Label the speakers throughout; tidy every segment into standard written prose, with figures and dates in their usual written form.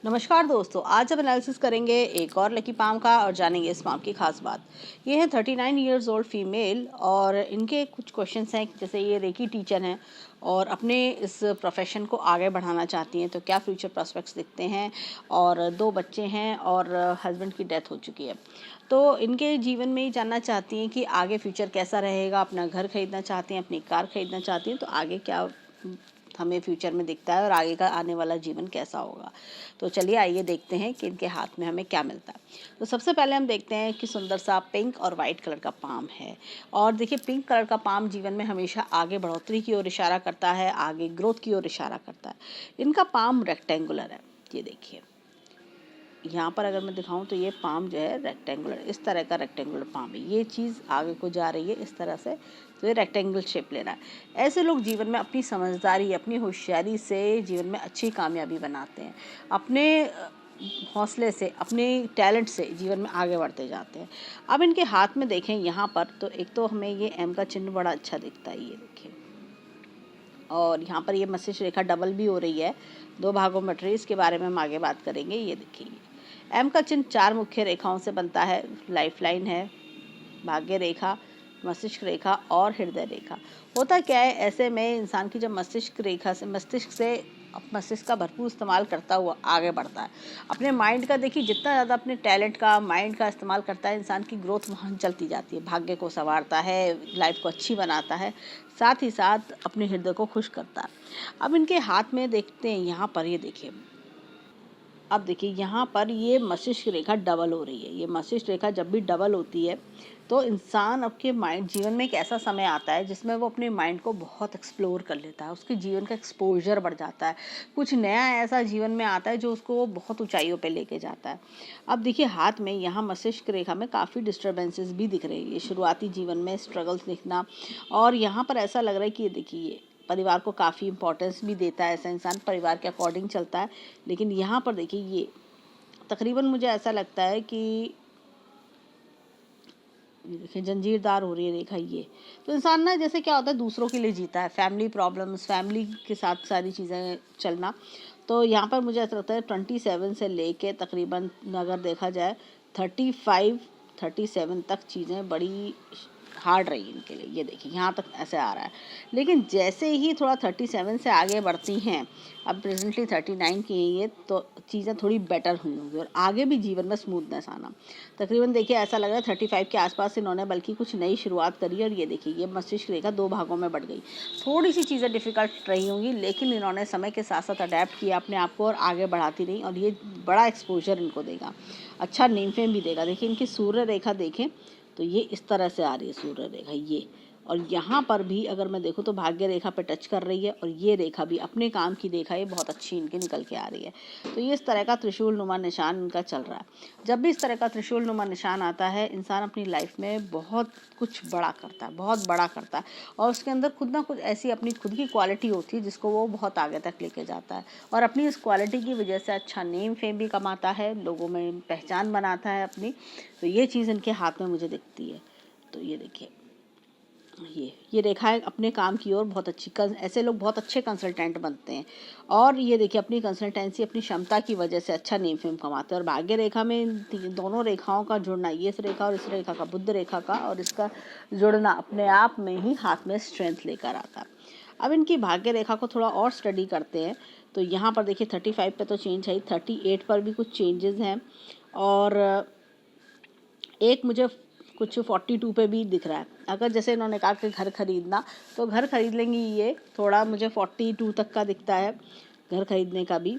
Speaker 1: नमस्कार दोस्तों, आज हम एनालिसिस करेंगे एक और लकी पाम का और जानेंगे इस पाम की खास बात। ये है 39 इयर्स ओल्ड फीमेल और इनके कुछ क्वेश्चंस हैं। जैसे ये रेकी टीचर हैं और अपने इस प्रोफेशन को आगे बढ़ाना चाहती हैं, तो क्या फ्यूचर प्रॉस्पेक्ट्स दिखते हैं। और 2 बच्चे हैं और हस्बैंड की डेथ हो चुकी है। तो इनके जीवन में ही जानना चाहती हैं कि आगे फ्यूचर कैसा रहेगा। अपना घर खरीदना चाहती हैं, अपनी कार खरीदना चाहती हैं, तो आगे क्या हमें फ्यूचर में दिखता है और आगे का आने वाला जीवन कैसा होगा। तो चलिए आइए देखते हैं कि इनके हाथ में हमें क्या मिलता है। तो सबसे पहले हम देखते हैं कि सुंदर सा पिंक और वाइट कलर का पाम है। और देखिए, पिंक कलर का पाम जीवन में हमेशा आगे बढ़ोतरी की ओर इशारा करता है, आगे ग्रोथ की ओर इशारा करता है। इनका पाम रेक्टेंगुलर है। ये देखिए, यहाँ पर अगर मैं दिखाऊं तो ये पाम जो है रेक्टेंगुलर, इस तरह का रेक्टेंगुलर पाम है। ये चीज़ आगे को जा रही है इस तरह से, तो ये रेक्टेंगल शेप ले रहा है। ऐसे लोग जीवन में अपनी समझदारी, अपनी होशियारी से जीवन में अच्छी कामयाबी बनाते हैं। अपने हौसले से, अपने टैलेंट से जीवन में आगे बढ़ते जाते हैं। अब इनके हाथ में देखें यहाँ पर, तो एक तो हमें ये एम का चिन्ह बड़ा अच्छा दिखता है, ये देखिए। और यहाँ पर ये मस्तिष्क रेखा डबल भी हो रही है, 2 भागों में बट रही है। इसके बारे में हम आगे बात करेंगे। ये देखिए, एम का चिन्ह 4 मुख्य रेखाओं से बनता है। लाइफ लाइन है, भाग्य रेखा, मस्तिष्क रेखा और हृदय रेखा। होता क्या है, ऐसे में इंसान की जब मस्तिष्क रेखा से मस्तिष्क का भरपूर इस्तेमाल करता हुआ आगे बढ़ता है। अपने माइंड का देखिए, जितना ज़्यादा अपने टैलेंट का, माइंड का इस्तेमाल करता है, इंसान की ग्रोथ वहाँ चलती जाती है। भाग्य को संवारता है, लाइफ को अच्छी बनाता है, साथ ही साथ अपने हृदय को खुश करता है। अब इनके हाथ में देखते हैं, यहाँ पर ये देखिए। अब देखिए, यहाँ पर ये मस्तिष्क रेखा डबल हो रही है। ये मस्तिष्क रेखा जब भी डबल होती है तो इंसान आपके माइंड जीवन में एक ऐसा समय आता है जिसमें वो अपने माइंड को बहुत एक्सप्लोर कर लेता है। उसके जीवन का एक्सपोजर बढ़ जाता है, कुछ नया ऐसा जीवन में आता है जो उसको बहुत ऊंचाइयों पे लेके जाता है। अब देखिए, हाथ में यहाँ मस्तिष्क रेखा में काफ़ी डिस्टर्बेंसेस भी दिख रही है। ये शुरुआती जीवन में स्ट्रगल्स दिखना, और यहाँ पर ऐसा लग रहा है कि ये देखिए, परिवार को काफ़ी इंपॉर्टेंस भी देता है। ऐसा इंसान परिवार के अकॉर्डिंग चलता है। लेकिन यहाँ पर देखिए, ये तकरीबन मुझे ऐसा लगता है कि देखिए जंजीरदार हो रही है रेखा ये। तो इंसान ना, जैसे क्या होता है, दूसरों के लिए जीता है, फैमिली प्रॉब्लम्स, फैमिली के साथ सारी चीज़ें चलना। तो यहाँ पर मुझे ऐसा लगता है 27 से लेके तकरीबन अगर देखा जाए 37 तक चीज़ें बड़ी हार्ड रही इनके लिए। ये देखिए, यहाँ तक ऐसे आ रहा है। लेकिन जैसे ही थोड़ा 37 से आगे बढ़ती हैं, अब प्रेजेंटली 39 की है ये, तो चीज़ें थोड़ी बेटर हुई होंगी और आगे भी जीवन में स्मूथनेस आना। तकरीबन देखिए, ऐसा लग रहा है 35 के आसपास इन्होंने बल्कि कुछ नई शुरुआत करी। और ये देखिए, ये मस्तिष्क रेखा 2 भागों में बढ़ गई। थोड़ी सी चीज़ें डिफ़िकल्ट रही होंगी, लेकिन इन्होंने समय के साथ साथ अडेप्ट किया अपने आप को और आगे बढ़ाती रही, और ये बड़ा एक्सपोजर इनको देगा, अच्छा नेम फेम भी देगा। देखिए, इनकी सूर्य रेखा देखें तो ये इस तरह से आ रही है सूर्य रेखा ये। और यहाँ पर भी अगर मैं देखूँ तो भाग्य रेखा पे टच कर रही है, और ये रेखा भी अपने काम की रेखा, ये बहुत अच्छी इनकी निकल के आ रही है। तो ये इस तरह का त्रिशूल नुमा निशान इनका चल रहा है। जब भी इस तरह का त्रिशूल नुमा निशान आता है, इंसान अपनी लाइफ में बहुत कुछ बड़ा करता है, बहुत बड़ा करता है, और उसके अंदर खुद ना कुछ ऐसी अपनी खुद की क्वालिटी होती है जिसको वो बहुत आगे तक लेके जाता है, और अपनी इस क्वालिटी की वजह से अच्छा नेम फेम भी कमाता है, लोगों में पहचान बनाता है अपनी। तो ये चीज़ इनके हाथ में मुझे दिखती है। तो ये देखिए, ये रेखाएं अपने काम की ओर बहुत अच्छी, ऐसे लोग बहुत अच्छे कंसल्टेंट बनते हैं। और ये देखिए, अपनी कंसल्टेंसी, अपनी क्षमता की वजह से अच्छा नेम फेम कमाते हैं। और भाग्य रेखा में इन दोनों रेखाओं का जुड़ना, ये इस रेखा और इस रेखा का, बुध रेखा का और इसका जुड़ना अपने आप में ही हाथ में स्ट्रेंथ लेकर आता है। अब इनकी भाग्य रेखा को थोड़ा और स्टडी करते हैं। तो यहाँ पर देखिए 35 पे तो चेंज है, 38 पर भी कुछ चेंजेस हैं, और एक मुझे कुछ 42 पे भी दिख रहा है। अगर जैसे इन्होंने कहा कि घर खरीदना, तो घर खरीद लेंगी। ये थोड़ा मुझे 42 तक का दिखता है घर खरीदने का भी।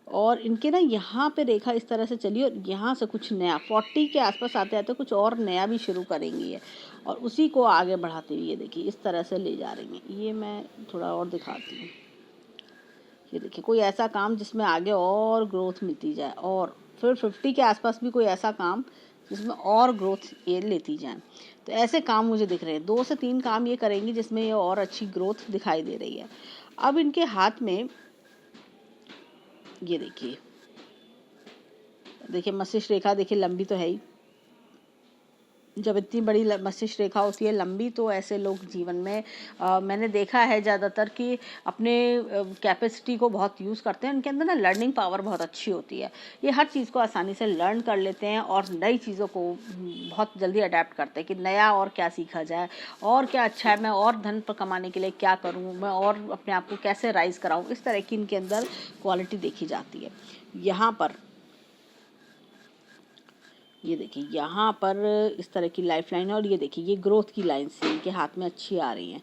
Speaker 1: और इनके ना यहाँ पे रेखा इस तरह से चली, और यहाँ से कुछ नया 40 के आसपास आते आते कुछ और नया भी शुरू करेंगी है, और उसी को आगे बढ़ाते हुए ये देखिए इस तरह से ले जा रही हैं। ये मैं थोड़ा और दिखाती हूँ। ये देखिए, कोई ऐसा काम जिसमें आगे और ग्रोथ मिलती जाए, और फिर 50 के आसपास भी कोई ऐसा काम जिसमें और ग्रोथ ये लेती जाए। तो ऐसे काम मुझे दिख रहे हैं, 2 से 3 काम ये करेंगी जिसमें ये और अच्छी ग्रोथ दिखाई दे रही है। अब इनके हाथ में ये देखिए, देखिए मस्तिष्क रेखा देखिए लंबी तो है ही, जब इतनी बड़ी मस्तिष्क रेखा होती है लंबी, तो ऐसे लोग जीवन में मैंने देखा है ज़्यादातर कि अपने कैपेसिटी को बहुत यूज़ करते हैं। उनके अंदर ना लर्निंग पावर बहुत अच्छी होती है। ये हर चीज़ को आसानी से लर्न कर लेते हैं और नई चीज़ों को बहुत जल्दी अडेप्ट करते हैं कि नया और क्या सीखा जाए और क्या अच्छा है, मैं और धन पर कमाने के लिए क्या करूँ, मैं और अपने आप को कैसे राइज कराऊँ। इस तरह की इनके अंदर क्वालिटी देखी जाती है। यहाँ पर ये देखिए, यहाँ पर इस तरह की लाइफ लाइन है और ये देखिए ये ग्रोथ की लाइन्स इनके हाथ में अच्छी आ रही हैं।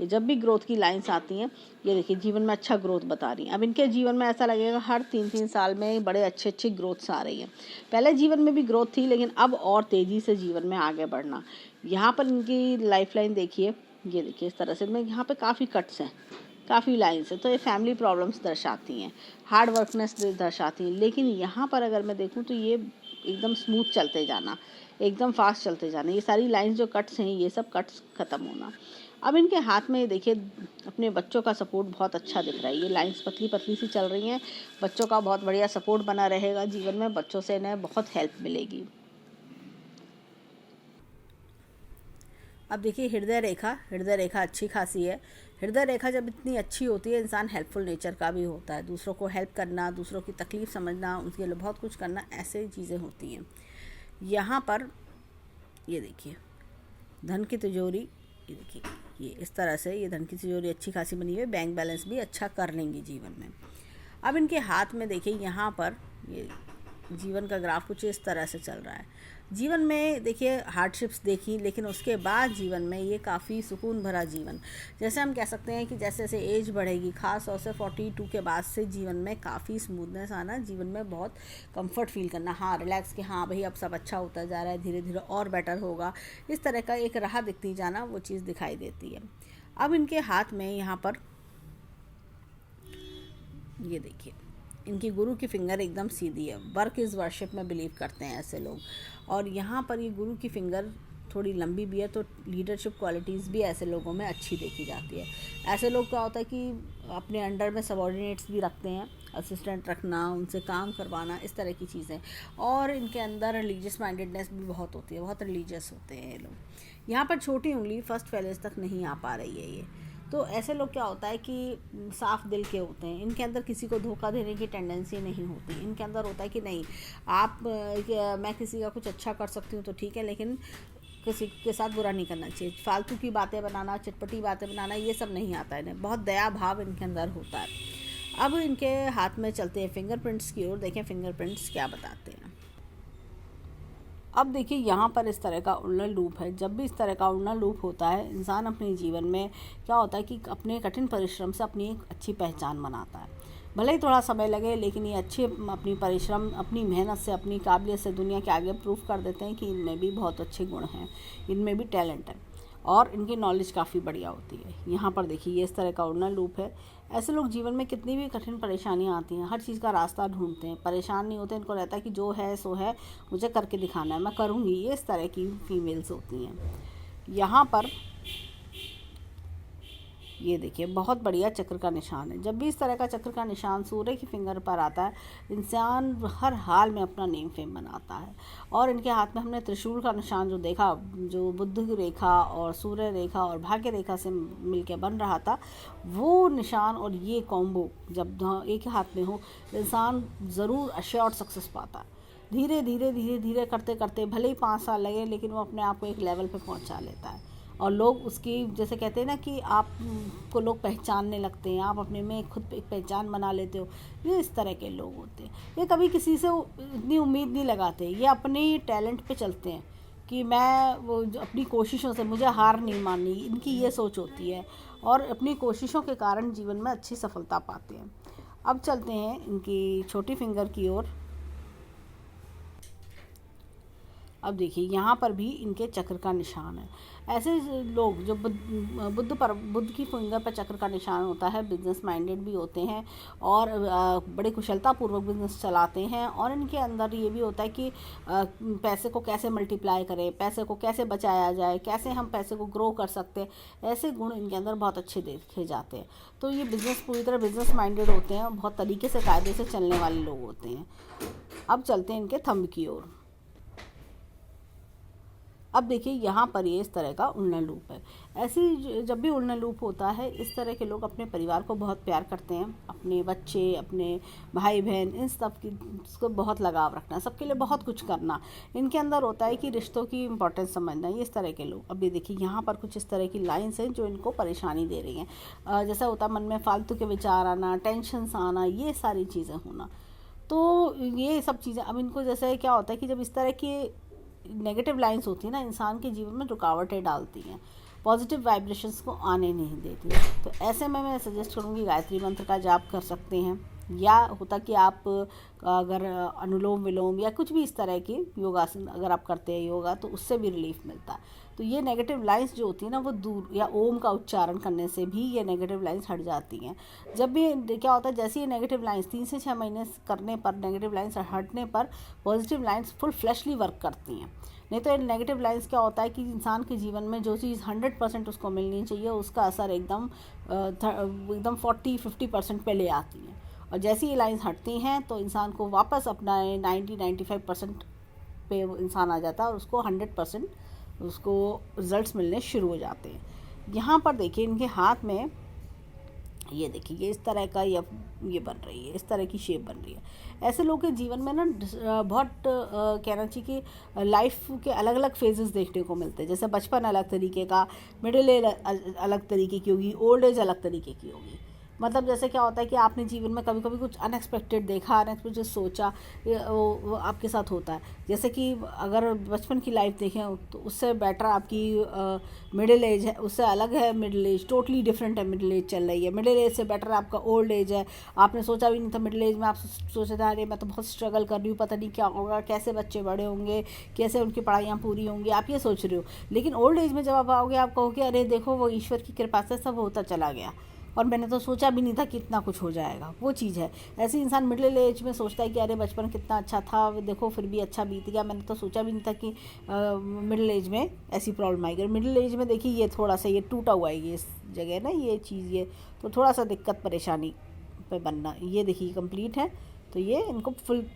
Speaker 1: ये जब भी ग्रोथ की लाइन्स आती हैं, ये देखिए जीवन में अच्छा ग्रोथ बता रही हैं। अब इनके जीवन में ऐसा लगेगा हर 3-3 साल में बड़े अच्छे ग्रोथ्स आ रही हैं। पहले जीवन में भी ग्रोथ थी, लेकिन अब और तेज़ी से जीवन में आगे बढ़ना। यहाँ पर इनकी लाइफ लाइन देखिए, ये देखिए इस तरह से में यहाँ पे काफ़ी कट्स हैं, काफ़ी लाइन्स है, तो ये फैमिली प्रॉब्लम्स दर्शाती हैं, हार्ड वर्कनेस दर्शाती हैं। लेकिन यहाँ पर अगर मैं देखूँ तो ये एकदम स्मूथ चलते जाना, एकदम फास्ट चलते जाना, ये सारी लाइन्स जो कट्स हैं ये सब कट्स ख़त्म होना। अब इनके हाथ में देखिए अपने बच्चों का सपोर्ट बहुत अच्छा दिख रहा है। ये लाइन्स पतली पतली सी चल रही हैं, बच्चों का बहुत बढ़िया सपोर्ट बना रहेगा जीवन में, बच्चों से इन्हें बहुत हेल्प मिलेगी। अब देखिए हृदय रेखा अच्छी खासी है। हृदय रेखा जब इतनी अच्छी होती है, इंसान हेल्पफुल नेचर का भी होता है, दूसरों को हेल्प करना, दूसरों की तकलीफ़ समझना, उनके लिए बहुत कुछ करना, ऐसे चीज़ें होती हैं। यहाँ पर ये देखिए धन की तिजोरी, ये देखिए ये इस तरह से ये धन की तिजोरी अच्छी खासी बनी हुई है, बैंक बैलेंस भी अच्छा कर लेंगी जीवन में। अब इनके हाथ में देखिए यहाँ पर ये जीवन का ग्राफ कुछ इस तरह से चल रहा है। जीवन में देखिए हार्डशिप्स देखी, लेकिन उसके बाद जीवन में ये काफ़ी सुकून भरा जीवन, जैसे हम कह सकते हैं कि जैसे जैसे एज बढ़ेगी, खास तौर से 42 के बाद से जीवन में काफ़ी स्मूथनेस आना, जीवन में बहुत कंफर्ट फील करना, हाँ रिलैक्स कि हाँ भाई अब सब अच्छा होता जा रहा है, धीरे धीरे और बेटर होगा, इस तरह का एक राह दिखती जाना, वो चीज़ दिखाई देती है। अब इनके हाथ में यहाँ पर ये देखिए इनकी गुरु की फिंगर एकदम सीधी है, वर्क इज़ वर्शिप में बिलीव करते हैं ऐसे लोग। और यहाँ पर ये गुरु की फिंगर थोड़ी लंबी भी है, तो लीडरशिप क्वालिटीज़ भी ऐसे लोगों में अच्छी देखी जाती है। ऐसे लोग क्या होता है कि अपने अंडर में सबॉर्डिनेट्स भी रखते हैं, असिस्टेंट रखना, उनसे काम करवाना, इस तरह की चीज़ें। और इनके अंदर रिलीजियस माइंडेडनेस भी बहुत होती है, बहुत रिलीजियस होते हैं ये लोग। यहाँ पर छोटी उंगली फर्स्ट फेलियर तक नहीं आ पा रही है ये, तो ऐसे लोग क्या होता है कि साफ दिल के होते हैं, इनके अंदर किसी को धोखा देने की टेंडेंसी नहीं होती। इनके अंदर होता है कि नहीं, आप मैं किसी का कुछ अच्छा कर सकती हूँ तो ठीक है, लेकिन किसी के साथ बुरा नहीं करना चाहिए। फालतू की बातें बनाना, चटपटी बातें बनाना, ये सब नहीं आता इन्हें, बहुत दया भाव इनके अंदर होता है। अब इनके हाथ में चलते हैं फिंगरप्रिंट्स की ओर, देखें फिंगरप्रिंट्स क्या बताते हैं। अब देखिए यहाँ पर इस तरह का उड़ना लूप है। जब भी इस तरह का उड़ना लूप होता है, इंसान अपने जीवन में क्या होता है कि अपने कठिन परिश्रम से अपनी एक अच्छी पहचान बनाता है। भले ही थोड़ा समय लगे, लेकिन ये अच्छे अपनी परिश्रम, अपनी मेहनत से, अपनी काबिलियत से दुनिया के आगे प्रूफ कर देते हैं कि इनमें भी बहुत अच्छे गुण हैं, इनमें भी टैलेंट है और इनकी नॉलेज काफ़ी बढ़िया होती है। यहाँ पर देखिए ये इस तरह का उड़ना लूप है। ऐसे लोग जीवन में कितनी भी कठिन परेशानियाँ आती हैं, हर चीज़ का रास्ता ढूंढते हैं, परेशान नहीं होते। इनको रहता है कि जो है सो है, मुझे करके दिखाना है, मैं करूँगी। ये इस तरह की फीमेल्स होती हैं। यहाँ पर ये देखिए बहुत बढ़िया चक्र का निशान है। जब भी इस तरह का चक्र का निशान सूर्य की फिंगर पर आता है, इंसान हर हाल में अपना नेम फेम बनाता है। और इनके हाथ में हमने त्रिशूल का निशान जो देखा, जो बुद्ध रेखा और सूर्य रेखा और भाग्य रेखा से मिलकर बन रहा था, वो निशान और ये कॉम्बो जब एक हाथ में हो, इंसान ज़रूर अश्योर्ड सक्सेस पाता है। धीरे धीरे करते करते भले ही 5 साल लगे, लेकिन वो अपने आप को एक लेवल पे पहुंचा लेता है। और लोग उसकी, जैसे कहते हैं ना कि आप को लोग पहचानने लगते हैं, आप अपने में खुद एक पहचान बना लेते हो। ये इस तरह के लोग होते हैं। ये कभी किसी से इतनी उम्मीद नहीं लगाते, ये अपने टैलेंट पे चलते हैं कि मैं वो अपनी कोशिशों से, मुझे हार नहीं माननी, इनकी ये सोच होती है। और अपनी कोशिशों के कारण जीवन में अच्छी सफलता पाते हैं। अब चलते हैं इनकी छोटी फिंगर की ओर। अब देखिए यहाँ पर भी इनके चक्र का निशान है। ऐसे लोग जो बुद्ध की फिंगर पर चक्र का निशान होता है, बिजनेस माइंडेड भी होते हैं और बड़े कुशलतापूर्वक बिजनेस चलाते हैं। और इनके अंदर ये भी होता है कि पैसे को कैसे मल्टीप्लाई करें, पैसे को कैसे बचाया जाए, कैसे हम पैसे को ग्रो कर सकते हैं, ऐसे गुण इनके अंदर बहुत अच्छे देखे जाते हैं। तो ये बिज़नेस पूरी तरह बिजनेस माइंडेड होते हैं, बहुत तरीके से, कायदे से चलने वाले लोग होते हैं। अब चलते हैं इनके थंब की ओर। अब देखिए यहाँ पर ये इस तरह का उल्लन लूप है। ऐसी जब भी उल्लन लूप होता है, इस तरह के लोग अपने परिवार को बहुत प्यार करते हैं, अपने बच्चे, अपने भाई बहन, इन सब की उसको बहुत लगाव रखना, सबके लिए बहुत कुछ करना इनके अंदर होता है, कि रिश्तों की इंपॉर्टेंस समझना, ये इस तरह के लोग। अभी देखिए यहाँ पर कुछ इस तरह की लाइन्स हैं जो इनको परेशानी दे रही हैं। जैसा होता है मन में फालतू के विचार आना, टेंशन आना, ये सारी चीज़ें होना। तो ये सब चीज़ें अब इनको जैसे क्या होता है कि जब इस तरह की नेगेटिव लाइंस होती है ना, इंसान के जीवन में रुकावटें डालती हैं, पॉजिटिव वाइब्रेशंस को आने नहीं देती। तो ऐसे में मैं सजेस्ट करूँगी गायत्री मंत्र का जाप कर सकते हैं, या होता कि आप अगर अनुलोम विलोम या कुछ भी इस तरह की योगासन अगर आप करते हैं योगा, तो उससे भी रिलीफ मिलता है। तो ये नेगेटिव लाइंस जो होती है ना वो दूर, या ओम का उच्चारण करने से भी ये नेगेटिव लाइंस हट जाती हैं। जब भी क्या होता है, जैसे ये नेगेटिव लाइंस 3 से 6 महीने करने पर, नेगेटिव लाइंस हटने पर positive lines full fleshly work करती हैं। नहीं तो नेगेटिव लाइंस क्या होता है कि इंसान के जीवन में जो चीज़ 100% उसको मिलनी चाहिए, उसका असर एकदम 40-50% पे ले आती हैं। और जैसे ये लाइंस हटती हैं तो इंसान को वापस अपना 90-95% पे इंसान आ जाता है, और उसको 100% उसको रिजल्ट्स मिलने शुरू हो जाते हैं। यहाँ पर देखिए इनके हाथ में ये देखिए, ये इस तरह का ये बन रही है, इस तरह की शेप बन रही है। ऐसे लोगों के जीवन में ना बहुत कहना चाहिए कि लाइफ के अलग अलग फेजेस देखने को मिलते हैं। जैसे बचपन अलग तरीके का, मिडिल एज अलग तरीके की होगी, ओल्ड एज अलग तरीके की होगी। मतलब जैसे क्या होता है कि आपने जीवन में कभी कभी कुछ अनएक्सपेक्टेड देखा, अनएक्सपेक्टेड सोचा, वो आपके साथ होता है। जैसे कि अगर बचपन की लाइफ देखें तो उससे बेटर आपकी मिडिल एज है, उससे अलग है मिडिल एज, टोटली डिफरेंट है मिडिल एज चल रही है। मिडिल एज से बेटर आपका ओल्ड एज है, आपने सोचा भी नहीं था मिडिल एज में, आप सोचा था अरे मैं तो बहुत स्ट्रगल कर रही हूँ, पता नहीं क्या होगा, कैसे बच्चे बड़े होंगे, कैसे उनकी पढ़ाइयाँ पूरी होंगी, आप ये सोच रहे हो। लेकिन ओल्ड एज में जब आप आओगे, आप कहोगे अरे देखो वो ईश्वर की कृपा से सब होता चला गया, और मैंने तो सोचा भी नहीं था कि इतना कुछ हो जाएगा, वो चीज़ है। ऐसे इंसान मिडिल एज में सोचता है कि अरे बचपन कितना अच्छा था, देखो फिर भी अच्छा बीत गया, मैंने तो सोचा भी नहीं था कि मिडिल एज में ऐसी प्रॉब्लम आएगी। मिडिल एज में देखिए ये थोड़ा सा ये टूटा हुआ है, ये इस जगह ना ये चीज़, ये तो थोड़ा सा दिक्कत परेशानी पे बनना, ये देखिए कंप्लीट है। तो ये इनको फुल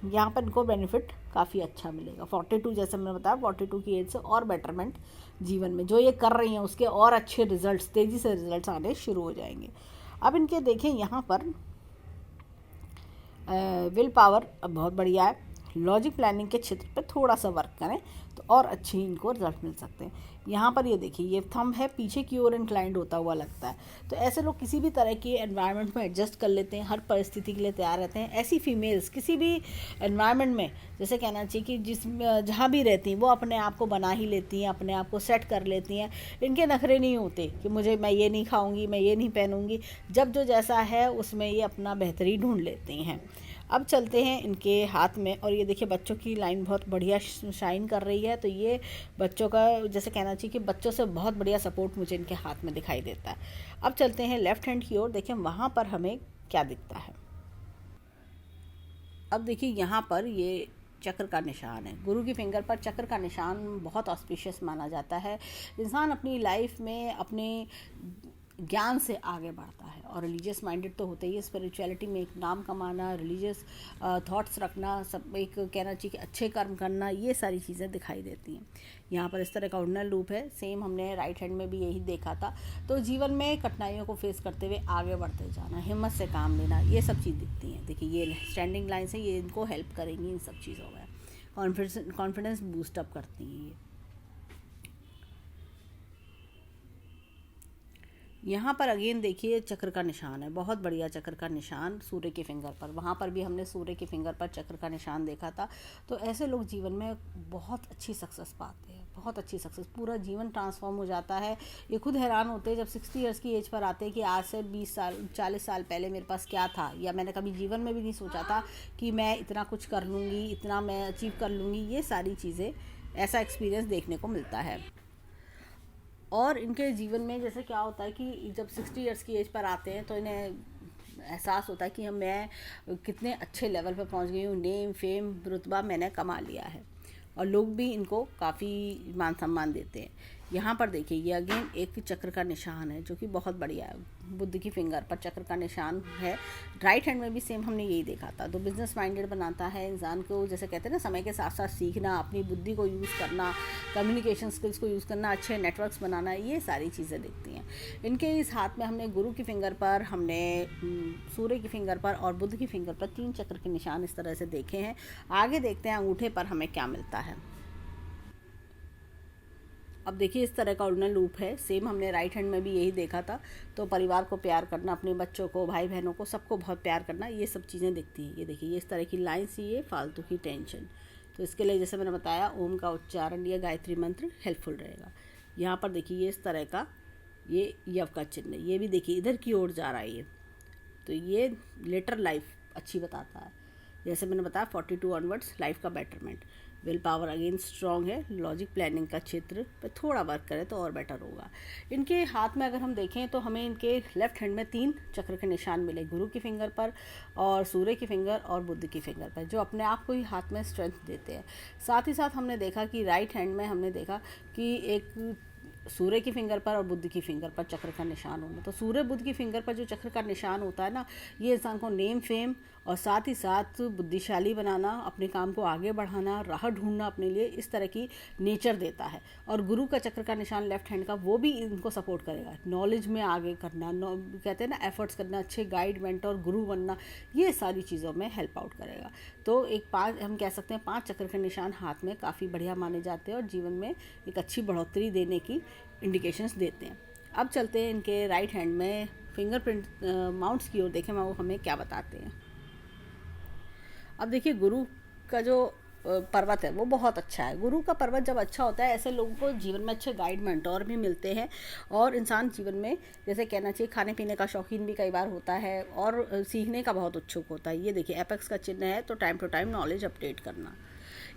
Speaker 1: यहाँ पर इनको बेनिफिट काफ़ी अच्छा मिलेगा। 42 जैसे मैंने बताया, 42 की एज से और बेटरमेंट जीवन में जो ये कर रही हैं उसके और अच्छे रिजल्ट्स, तेज़ी से रिजल्ट्स आने शुरू हो जाएंगे। अब इनके देखें यहाँ पर विल पावर बहुत बढ़िया है। लॉजिक प्लानिंग के क्षेत्र पर थोड़ा सा वर्क करें तो और अच्छे इनको रिजल्ट मिल सकते हैं। यहाँ पर ये देखिए ये थंब है, पीछे की ओर इंक्लाइंड होता हुआ लगता है। तो ऐसे लोग किसी भी तरह के एनवायरनमेंट में एडजस्ट कर लेते हैं, हर परिस्थिति के लिए तैयार रहते हैं। ऐसी फीमेल्स किसी भी एनवायरनमेंट में, जैसे कहना चाहिए कि जहाँ भी रहती हैं वो अपने आप को बना ही लेती हैं, अपने आप को सेट कर लेती हैं। इनके नखरे नहीं होते कि मैं ये नहीं खाऊंगी, मैं ये नहीं पहनूंगी। जब जो जैसा है उसमें ये अपना बेहतरी ढूंढ लेती हैं। अब चलते हैं इनके हाथ में, और ये देखिए बच्चों की लाइन बहुत बढ़िया शाइन कर रही है। तो ये बच्चों का जैसे कहना चाहिए कि बच्चों से बहुत बढ़िया सपोर्ट मुझे इनके हाथ में दिखाई देता है। अब चलते हैं लेफ़्ट हैंड की ओर, देखें वहाँ पर हमें क्या दिखता है। अब देखिए यहाँ पर ये चक्र का निशान है, गुरु की फिंगर पर चक्र का निशान बहुत ऑस्पिशियस माना जाता है। इंसान अपनी लाइफ में अपने ज्ञान से आगे बढ़ता है, और रिलीजियस माइंडेड तो होते ही है। स्पिरिचुअलिटी में एक नाम कमाना, रिलीजियस थॉट्स रखना, सब एक कहना चाहिए कि अच्छे कर्म करना, ये सारी चीज़ें दिखाई देती हैं। यहाँ पर इस तरह का ऑर्डिनल लूप है, सेम हमने राइट हैंड में भी यही देखा था। तो जीवन में कठिनाइयों को फेस करते हुए आगे बढ़ते जाना, हिम्मत से काम लेना, ये सब चीज़ दिखती हैं। देखिए ये स्टैंडिंग लाइन्स हैं, ये इनको हेल्प करेंगी इन सब चीज़ों में। कॉन्फिडेंस बूस्टअप करती हैं ये। यहाँ पर अगेन देखिए चक्र का निशान है, बहुत बढ़िया चक्र का निशान सूर्य के फिंगर पर। वहाँ पर भी हमने सूर्य के फिंगर पर चक्र का निशान देखा था। तो ऐसे लोग जीवन में बहुत अच्छी सक्सेस पाते हैं, बहुत अच्छी सक्सेस, पूरा जीवन ट्रांसफॉर्म हो जाता है। ये खुद हैरान होते हैं जब 60 ईयर्स की एज पर आते हैं कि आज से 20 साल 40 साल पहले मेरे पास क्या था, या मैंने कभी जीवन में भी नहीं सोचा था कि मैं इतना कुछ कर लूँगी, इतना मैं अचीव कर लूँगी। ये सारी चीज़ें, ऐसा एक्सपीरियंस देखने को मिलता है। और इनके जीवन में जैसे क्या होता है कि जब 60 ईयर्स की एज पर आते हैं तो इन्हें एहसास होता है कि मैं कितने अच्छे लेवल पर पहुंच गई हूँ, नेम फेम रुतबा मैंने कमा लिया है, और लोग भी इनको काफ़ी मान सम्मान देते हैं। यहाँ पर देखिए ये अगेन एक चक्र का निशान है जो कि बहुत बढ़िया है, बुद्ध की फिंगर पर चक्र का निशान है। राइट हैंड में भी सेम हमने यही देखा था। तो बिजनेस माइंडेड बनाता है इंसान को, जैसे कहते हैं ना, समय के साथ साथ सीखना, अपनी बुद्धि को यूज़ करना, कम्युनिकेशन स्किल्स को यूज़ करना, अच्छे नेटवर्क्स बनाना, ये सारी चीज़ें दिखती हैं इनके इस हाथ में। हमने गुरु की फिंगर पर, हमने सूर्य की फिंगर पर और बुद्ध की फिंगर पर 3 चक्र के निशान इस तरह से देखे हैं। आगे देखते हैं अंगूठे पर हमें क्या मिलता है। अब देखिए इस तरह का ऑर्डिनल लूप है, सेम हमने राइट हैंड में भी यही देखा था। तो परिवार को प्यार करना, अपने बच्चों को, भाई बहनों को, सबको बहुत प्यार करना, ये सब चीज़ें दिखती हैं। ये देखिए ये इस तरह की लाइन्स, ये फालतू की टेंशन। तो इसके लिए जैसे मैंने बताया, ओम का उच्चारण या गायत्री मंत्र हेल्पफुल रहेगा। यहाँ पर देखिए ये इस तरह का ये यव का चिन्ह, ये भी देखिए इधर की ओर जा रहा है ये। तो ये लेटर लाइफ अच्छी बताता है। जैसे मैंने बताया 42 ऑनवर्ड्स लाइफ का betterment. Will power again strong है, लॉजिक प्लानिंग का क्षेत्र पे थोड़ा वर्क करें तो और बेटर होगा। इनके हाथ में अगर हम देखें तो हमें इनके लेफ्ट हैंड में 3 चक्र के निशान मिले, गुरु की फिंगर पर और सूर्य की फिंगर और बुद्ध की फिंगर पर, जो अपने आप को ही हाथ में स्ट्रेंथ देते हैं। साथ ही साथ हमने देखा कि राइट हैंड में हमने देखा कि एक सूर्य की फिंगर पर और बुद्ध की फिंगर पर चक्र का निशान होना। तो सूर्य बुद्ध की फिंगर पर जो चक्र का निशान होता है ना, ये इंसान को नेम फेम और साथ ही साथ बुद्धिशाली बनाना, अपने काम को आगे बढ़ाना, राह ढूंढना अपने लिए, इस तरह की नेचर देता है। और गुरु का चक्र का निशान लेफ्ट हैंड का, वो भी इनको सपोर्ट करेगा, नॉलेज में आगे करना, कहते हैं ना एफर्ट्स करना, अच्छे गाइड मेंटर गुरु बनना, ये सारी चीज़ों में हेल्प आउट करेगा। तो एक 5 हम कह सकते हैं 5 चक्र के निशान हाथ में काफ़ी बढ़िया माने जाते हैं और जीवन में एक अच्छी बढ़ोतरी देने की इंडिकेशंस देते हैं। अब चलते हैं इनके राइट हैंड में फिंगरप्रिंट माउंट्स की ओर, देखें वो हमें क्या बताते हैं। अब देखिए गुरु का जो पर्वत है वो बहुत अच्छा है। गुरु का पर्वत जब अच्छा होता है, ऐसे लोगों को जीवन में अच्छे गाइड मेंटोर भी मिलते हैं और इंसान जीवन में, जैसे कहना चाहिए, खाने पीने का शौकीन भी कई बार होता है और सीखने का बहुत उत्सुक होता है। ये देखिए एपेक्स का चिन्ह है, तो time to time knowledge update करना।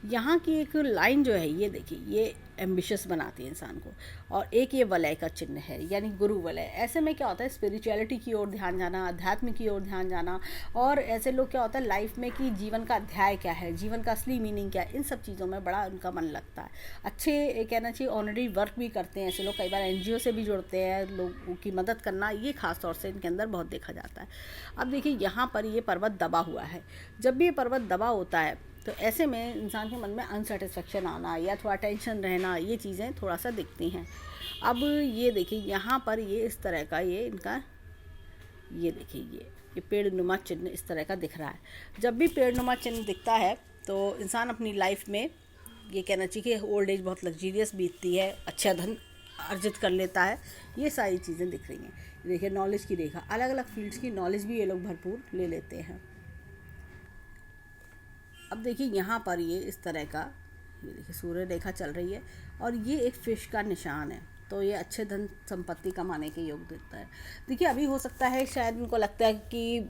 Speaker 1: यहाँ की एक लाइन जो है, ये देखिए ये एम्बिशियस बनाती है इंसान को। और एक ये वलय का चिन्ह है, यानी गुरु वलय। ऐसे में क्या होता है, स्पिरिचुअलिटी की ओर ध्यान जाना, अध्यात्म की ओर ध्यान जाना। और ऐसे लोग क्या होता है लाइफ में कि जीवन का अध्याय क्या है, जीवन का असली मीनिंग क्या है, इन सब चीज़ों में बड़ा उनका मन लगता है। अच्छे कहना चाहिए ऑनरी वर्क भी करते हैं ऐसे लोग, कई बार NGO से भी जुड़ते हैं, लोगों की मदद करना, ये खास तौर से इनके अंदर बहुत देखा जाता है। अब देखिए यहाँ पर ये पर्वत दबा हुआ है। जब भी ये पर्वत दबा होता है तो ऐसे में इंसान के मन में अनसेटिस्फेक्शन आना या थोड़ा टेंशन रहना, ये चीज़ें थोड़ा सा दिखती हैं। अब ये देखिए यहाँ पर ये इस तरह का ये इनका, ये देखिए ये पेड़ नुमा चिन्ह इस तरह का दिख रहा है। जब भी पेड़ नुमा चिन्ह दिखता है तो इंसान अपनी लाइफ में, ये कहना चाहिए कि ओल्ड एज बहुत लग्जीरियस बीतती है, अच्छा धन अर्जित कर लेता है, ये सारी चीज़ें दिख रही हैं। देखिए नॉलेज की रेखा, अलग अलग फील्ड्स की नॉलेज भी ये लोग भरपूर ले लेते हैं। अब देखिए यहाँ पर ये इस तरह का, ये देखिए सूर्य रेखा चल रही है और ये एक फिश का निशान है, तो ये अच्छे धन संपत्ति कमाने के योग देता है। देखिए अभी हो सकता है शायद उनको लगता है कि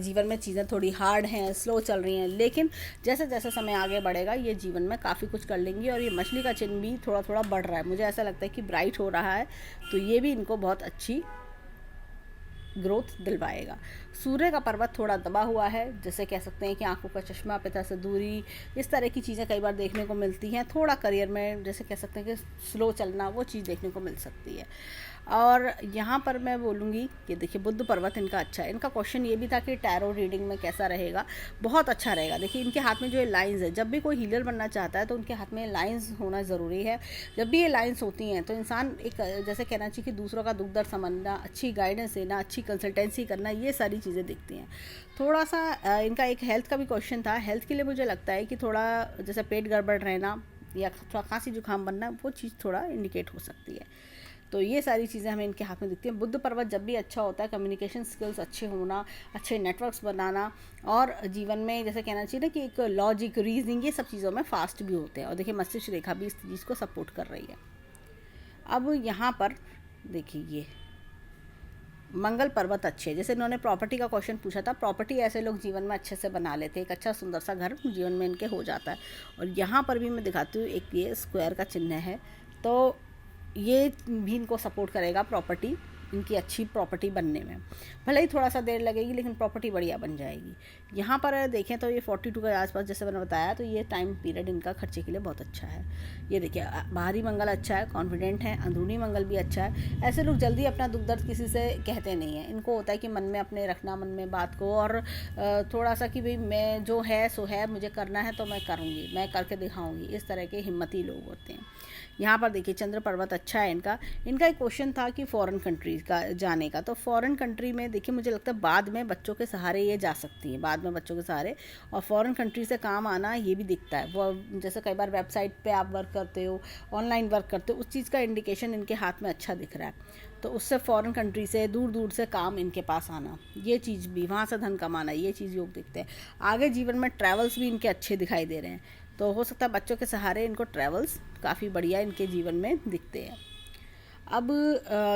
Speaker 1: जीवन में चीज़ें थोड़ी हार्ड हैं, स्लो चल रही हैं, लेकिन जैसे जैसे समय आगे बढ़ेगा ये जीवन में काफ़ी कुछ कर लेंगी। और ये मछली का चिन्ह भी थोड़ा थोड़ा बढ़ रहा है, मुझे ऐसा लगता है कि ब्राइट हो रहा है, तो ये भी इनको बहुत अच्छी ग्रोथ दिलवाएगा। सूर्य का पर्वत थोड़ा दबा हुआ है, जैसे कह सकते हैं कि आंखों का चश्मा, पिता से दूरी, इस तरह की चीज़ें कई बार देखने को मिलती हैं। थोड़ा करियर में जैसे कह सकते हैं कि स्लो चलना, वो चीज़ देखने को मिल सकती है। और यहाँ पर मैं बोलूँगी कि देखिए बुद्ध पर्वत इनका अच्छा है। इनका क्वेश्चन ये भी था कि टैरो रीडिंग में कैसा रहेगा, बहुत अच्छा रहेगा। देखिए इनके हाथ में जो ये लाइंस है, जब भी कोई हीलर बनना चाहता है तो उनके हाथ में लाइंस होना ज़रूरी है। जब भी ये लाइंस होती हैं तो इंसान एक, जैसे कहना चाहिए कि दूसरों का दुख दर्द समझना, अच्छी गाइडेंस देना, अच्छी कंसल्टेंसी करना, ये सारी चीज़ें दिखती हैं। थोड़ा सा इनका एक हेल्थ का भी क्वेश्चन था। हेल्थ के लिए मुझे लगता है कि थोड़ा जैसे पेट गड़बड़ रहना या थोड़ा खांसी जुकाम बनना, वो चीज़ थोड़ा इंडिकेट हो सकती है। तो ये सारी चीज़ें हमें इनके हाथ में दिखती हैं। बुद्ध पर्वत जब भी अच्छा होता है, कम्युनिकेशन स्किल्स अच्छे होना, अच्छे नेटवर्क्स बनाना, और जीवन में जैसे कहना चाहिए ना कि एक लॉजिक, रीजनिंग, ये सब चीज़ों में फास्ट भी होते हैं। और देखिए मस्तिष्क रेखा भी इस चीज़ को सपोर्ट कर रही है। अब यहाँ पर देखिए ये मंगल पर्वत अच्छे है। जैसे इन्होंने प्रॉपर्टी का क्वेश्चन पूछा था, प्रॉपर्टी ऐसे लोग जीवन में अच्छे से बना लेते हैं, एक अच्छा सुंदर सा घर जीवन में इनके हो जाता है। और यहाँ पर भी मैं दिखाती हूँ, एक ये स्क्वायर का चिन्ह है, तो ये भी इनको सपोर्ट करेगा प्रॉपर्टी इनकी अच्छी प्रॉपर्टी बनने में। भले ही थोड़ा सा देर लगेगी लेकिन प्रॉपर्टी बढ़िया बन जाएगी। यहाँ पर देखें तो ये 42 के आसपास जैसे मैंने बताया, तो ये टाइम पीरियड इनका खर्चे के लिए बहुत अच्छा है। ये देखिए बाहरी मंगल अच्छा है, कॉन्फिडेंट है, अंदरूनी मंगल भी अच्छा है। ऐसे लोग जल्दी अपना दुख दर्द किसी से कहते नहीं हैं। इनको होता है कि मन में अपने रखना, मन में बात को, और थोड़ा सा कि भाई मैं जो है सो है, मुझे करना है तो मैं करूँगी, मैं करके दिखाऊँगी, इस तरह के हिम्मती लोग होते हैं। यहाँ पर देखिए चंद्र पर्वत अच्छा है इनका। इनका एक क्वेश्चन था कि फॉरेन कंट्रीज का जाने का, तो फॉरेन कंट्री में देखिए मुझे लगता है बाद में बच्चों के सहारे ये जा सकती हैं, बाद में बच्चों के सहारे, और फॉरेन कंट्री से काम आना ये भी दिखता है। वो जैसे कई बार वेबसाइट पे आप वर्क करते हो, ऑनलाइन वर्क करते हो, उस चीज़ का इंडिकेशन इनके हाथ में अच्छा दिख रहा है, तो उससे फॉरेन कंट्री से दूर दूर से काम इनके पास आना, ये चीज़ भी, वहाँ से धन कमाना, ये चीज़ योग दिखते हैं। आगे जीवन में ट्रैवल्स भी इनके अच्छे दिखाई दे रहे हैं, तो हो सकता है बच्चों के सहारे इनको ट्रैवल्स काफ़ी बढ़िया इनके जीवन में दिखते हैं। अब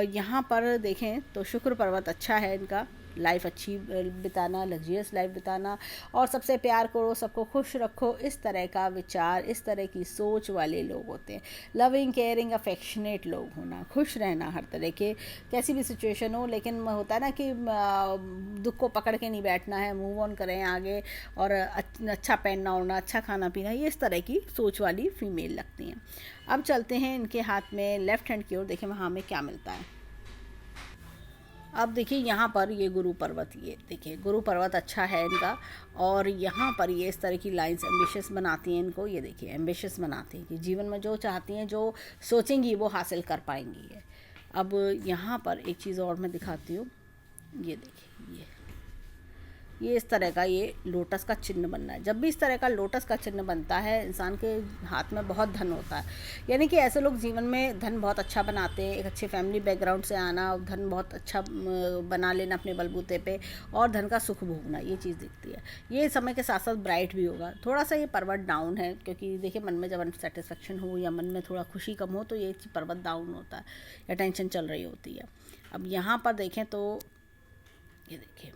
Speaker 1: यहाँ पर देखें तो शुक्र पर्वत अच्छा है इनका। लाइफ अच्छी बिताना, लग्जरियस लाइफ बिताना, और सबसे प्यार करो, सबको खुश रखो, इस तरह का विचार, इस तरह की सोच वाले लोग होते हैं। लविंग, केयरिंग, अफेक्शनेट लोग होना, खुश रहना हर तरह के, कैसी भी सिचुएशन हो, लेकिन होता है ना कि दुख को पकड़ के नहीं बैठना है, मूव ऑन करें आगे, और अच्छा पहनना ओढ़ना, अच्छा खाना पीना, ये इस तरह की सोच वाली फीमेल लगती हैं। अब चलते हैं इनके हाथ में लेफ्ट हैंड की ओर, देखें वहाँ हमें क्या मिलता है। अब देखिए यहाँ पर ये गुरु पर्वत, ये देखिए गुरु पर्वत अच्छा है इनका, और यहाँ पर ये इस तरह की लाइंस एम्बिशियस बनाती हैं इनको। ये देखिए एम्बिशियस बनाती हैं कि जीवन में जो चाहती हैं, जो सोचेंगी वो हासिल कर पाएंगी है। अब यहाँ पर एक चीज़ और मैं दिखाती हूँ, ये देखिए ये इस तरह का ये लोटस का चिन्ह बनना है। जब भी इस तरह का लोटस का चिन्ह बनता है, इंसान के हाथ में बहुत धन होता है। यानी कि ऐसे लोग जीवन में धन बहुत अच्छा बनाते हैं। एक अच्छे फैमिली बैकग्राउंड से आना, धन बहुत अच्छा बना लेना अपने बलबूते पे, और धन का सुख भोगना, ये चीज़ दिखती है। ये समय के साथ साथ ब्राइट भी होगा। थोड़ा सा ये पर्वत डाउन है, क्योंकि देखिए मन में जब अनसेटिस्फेक्शन हो या मन में थोड़ा खुशी कम हो, तो ये पर्वत डाउन होता है या टेंशन चल रही होती है। अब यहाँ पर देखें तो ये देखिए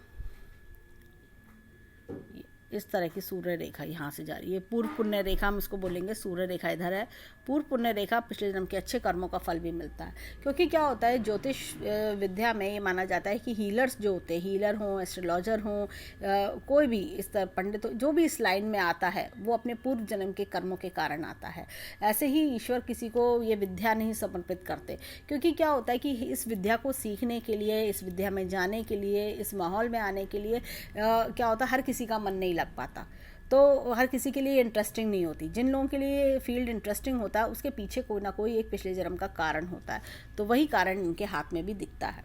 Speaker 1: इस तरह की सूर्य रेखा यहाँ से जा रही है। पूर्व पुण्य रेखा हम इसको बोलेंगे, सूर्य रेखा इधर है। पूर्व पुण्य रेखा, पिछले जन्म के अच्छे कर्मों का फल भी मिलता है। क्योंकि क्या होता है, ज्योतिष विद्या में ये माना जाता है कि हीलर्स जो होते हैं, हीलर हों, एस्ट्रोलॉजर हों, कोई भी इस तरह पंडित हो, जो भी इस लाइन में आता है, वो अपने पूर्व जन्म के कर्मों के कारण आता है। ऐसे ही ईश्वर किसी को ये विद्या नहीं समर्पित करते, क्योंकि क्या होता है कि इस विद्या को सीखने के लिए, इस विद्या में जाने के लिए, इस माहौल में आने के लिए क्या होता है, हर किसी का मन नहीं लग पाता। तो हर किसी के लिए इंटरेस्टिंग नहीं होती। जिन लोगों के लिए फील्ड इंटरेस्टिंग होता है, उसके पीछे कोई ना कोई एक पिछले जन्म का कारण होता है, तो वही कारण इनके हाथ में भी दिखता है।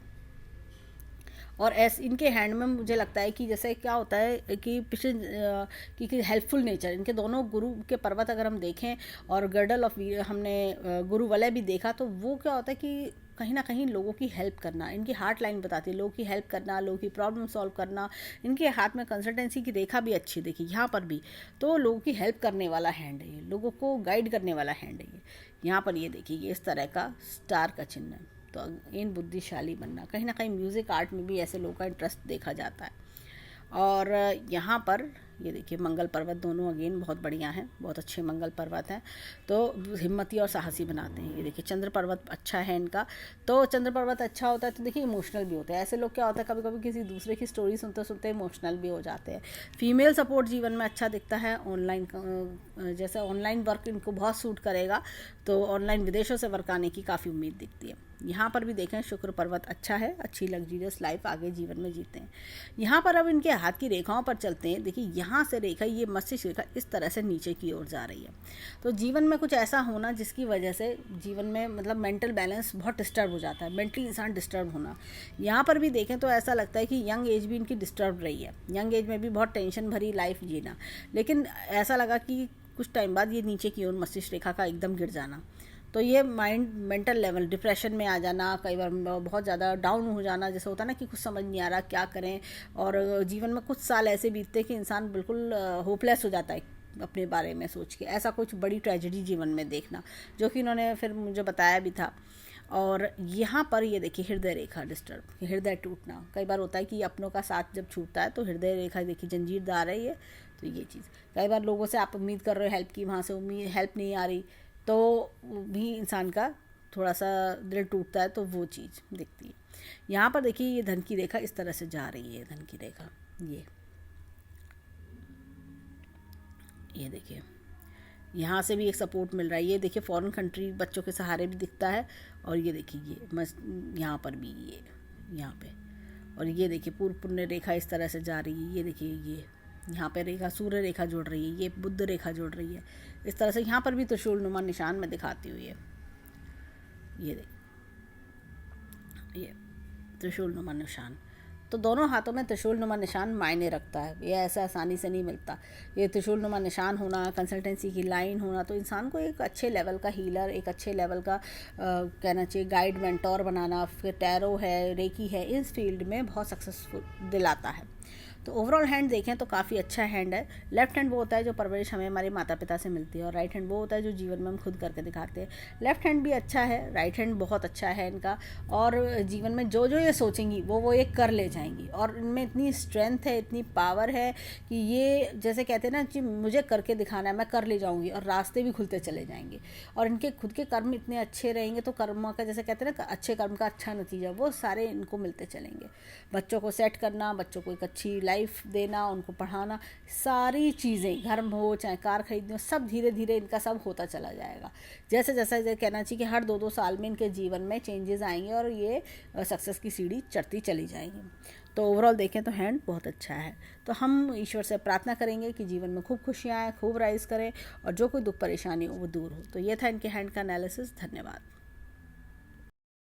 Speaker 1: और ऐसे इनके हैंड में मुझे लगता है कि जैसे क्या होता है कि पिछले कि हेल्पफुल नेचर, इनके दोनों गुरु के पर्वत अगर हम देखें, और गर्डल ऑफ हमने गुरु वलय भी देखा, तो वो क्या होता है कि कहीं ना कहीं लोगों की हेल्प करना, इनकी हार्ट लाइन बताती है, लोगों की हेल्प करना, लोगों की प्रॉब्लम सॉल्व करना। इनके हाथ में कंसल्टेंसी की रेखा भी अच्छी देखी यहाँ पर भी, तो लोगों की हेल्प करने वाला हैंड है ये, लोगों को गाइड करने वाला हैंड है ये। यहाँ पर ये देखिए ये इस तरह का स्टार का चिन्ह है, तो इन बुद्धिशाली बनना, कहीं ना कहीं म्यूज़िक आर्ट में भी ऐसे लोगों का इंटरेस्ट देखा जाता है। और यहाँ पर ये देखिए मंगल पर्वत, दोनों अगेन बहुत बढ़िया हैं, बहुत अच्छे मंगल पर्वत हैं, तो हिम्मती और साहसी बनाते हैं। ये देखिए चंद्र पर्वत अच्छा है इनका, तो चंद्र पर्वत अच्छा होता है तो देखिए इमोशनल भी होते हैं। ऐसे लोग क्या होता है, कभी कभी किसी दूसरे की स्टोरी सुनते सुनते इमोशनल भी हो जाते हैं। फीमेल सपोर्ट जीवन में अच्छा दिखता है। ऑनलाइन जैसे ऑनलाइन वर्क इनको बहुत सूट करेगा, तो ऑनलाइन विदेशों से वर्क आने की काफ़ी उम्मीद दिखती है। यहाँ पर भी देखें शुक्र पर्वत अच्छा है, अच्छी लग्जरियस लाइफ आगे जीवन में जीते हैं। यहाँ पर अब इनके हाथ की रेखाओं पर चलते हैं। देखिए यहाँ से रेखा, ये मस्तिष्क रेखा इस तरह से नीचे की ओर जा रही है, तो जीवन में कुछ ऐसा होना जिसकी वजह से जीवन में मतलब मेंटल बैलेंस बहुत डिस्टर्ब हो जाता है, मेंटली इंसान डिस्टर्ब होना। यहाँ पर भी देखें तो ऐसा लगता है कि यंग एज भी इनकी डिस्टर्ब रही है, यंग एज में भी बहुत टेंशन भरी लाइफ जीना, लेकिन ऐसा लगा कि कुछ टाइम बाद ये नीचे की ओर मस्तिष्क रेखा का एकदम गिर जाना, तो ये माइंड मेंटल लेवल डिप्रेशन में आ जाना, कई बार बहुत ज़्यादा डाउन हो जाना, जैसे होता है ना कि कुछ समझ नहीं आ रहा क्या करें, और जीवन में कुछ साल ऐसे बीतते कि इंसान बिल्कुल होपलेस हो जाता है अपने बारे में सोच के। ऐसा कुछ बड़ी ट्रेजेडी जीवन में देखना, जो कि इन्होंने फिर मुझे बताया भी था। और यहाँ पर ये देखिए हृदय रेखा डिस्टर्ब, हृदय टूटना, कई बार होता है कि अपनों का साथ जब छूटता है तो हृदय रेखा देखिए जंजीरदार है ये, तो ये चीज़ कई बार लोगों से आप उम्मीद कर रहे हो हेल्प की, वहाँ से उम्मीद हेल्प नहीं आ रही, तो भी इंसान का थोड़ा सा दिल टूटता है, तो वो चीज़ दिखती है। यहाँ पर देखिए ये धन की रेखा इस तरह से जा रही है, धन की रेखा ये देखिए यहाँ से भी एक सपोर्ट मिल रहा है। ये देखिए फॉरेन कंट्री बच्चों के सहारे भी दिखता है, और ये देखिए ये मस्त यहाँ पर भी ये यहाँ पे, और ये देखिए पूर्व पुण्य रेखा इस तरह से जा रही है। ये देखिए ये यहाँ पे रेखा सूर्य रेखा जोड़ रही है, ये बुध रेखा जोड़ रही है इस तरह से। यहाँ पर भी त्रिशूल नुमा निशान में दिखाती हुई है, ये त्रिशूल नुमा निशान। तो दोनों हाथों में त्रिशूल नुमा निशान मायने रखता है, ये ऐसा आसानी से नहीं मिलता। ये त्रिशूल नुमा निशान होना, कंसल्टेंसी की लाइन होना, तो इंसान को एक अच्छे लेवल का हीलर, एक अच्छे लेवल का कहना चाहिए गाइड, मेंटोर बनाना। फिर टैरो है, रेकी है, इस फील्ड में बहुत सक्सेसफुल दिलाता है। तो ओवरऑल हैंड देखें तो काफ़ी अच्छा हैंड है। लेफ्ट हैंड वो होता है जो परवरिश हमें हमारे माता पिता से मिलती है, और राइट हैंड वो होता है जो जीवन में हम खुद करके दिखाते हैं। लेफ्ट हैंड भी अच्छा है, राइट हैंड बहुत अच्छा है इनका, और जीवन में जो जो ये सोचेंगी वो ये कर ले जाएंगी, और इनमें इतनी स्ट्रेंथ है, इतनी पावर है कि ये जैसे कहते हैं ना कि मुझे करके दिखाना है, मैं कर ले जाऊँगी, और रास्ते भी खुलते चले जाएंगे। और इनके खुद के कर्म इतने अच्छे रहेंगे तो कर्म का जैसे कहते हैं ना अच्छे कर्म का अच्छा नतीजा, वो सारे इनको मिलते चलेंगे। बच्चों को सेट करना, बच्चों को एक अच्छी लाइफ देना, उनको पढ़ाना, सारी चीज़ें, घर हो चाहे कार खरीदनी हो, सब धीरे धीरे इनका सब होता चला जाएगा। जैसे जैसा कहना चाहिए कि हर 2-2 साल में इनके जीवन में चेंजेस आएंगे, और ये सक्सेस की सीढ़ी चढ़ती चली जाएंगी। तो ओवरऑल देखें तो हैंड बहुत अच्छा है। तो हम ईश्वर से प्रार्थना करेंगे कि जीवन में खूब खुशियाँ आएँ, खूब राइज करें, और जो कोई दुख परेशानी हो वो दूर हो। तो ये था इनके हैंड का एनालिसिस। धन्यवाद।